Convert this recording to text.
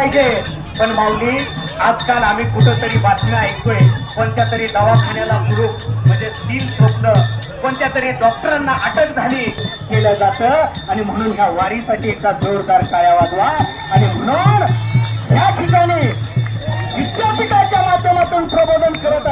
पाहिजे. पण माऊली, आजकाल आम्ही कुठंतरी बातम्या ऐकतोय, कोणत्या तरी दवाखान्याला बुडूक म्हणजे स्टील ठोकलं, कोणत्या तरी डॉक्टरांना अटक झाली केलं जातं. आणि म्हणून ह्या वारीसाठी एकदा जोरदार टाळ्या वाजवा. आणि म्हणून या ठिकाणी विद्यापीठाच्या माध्यमातून प्रबोधन करत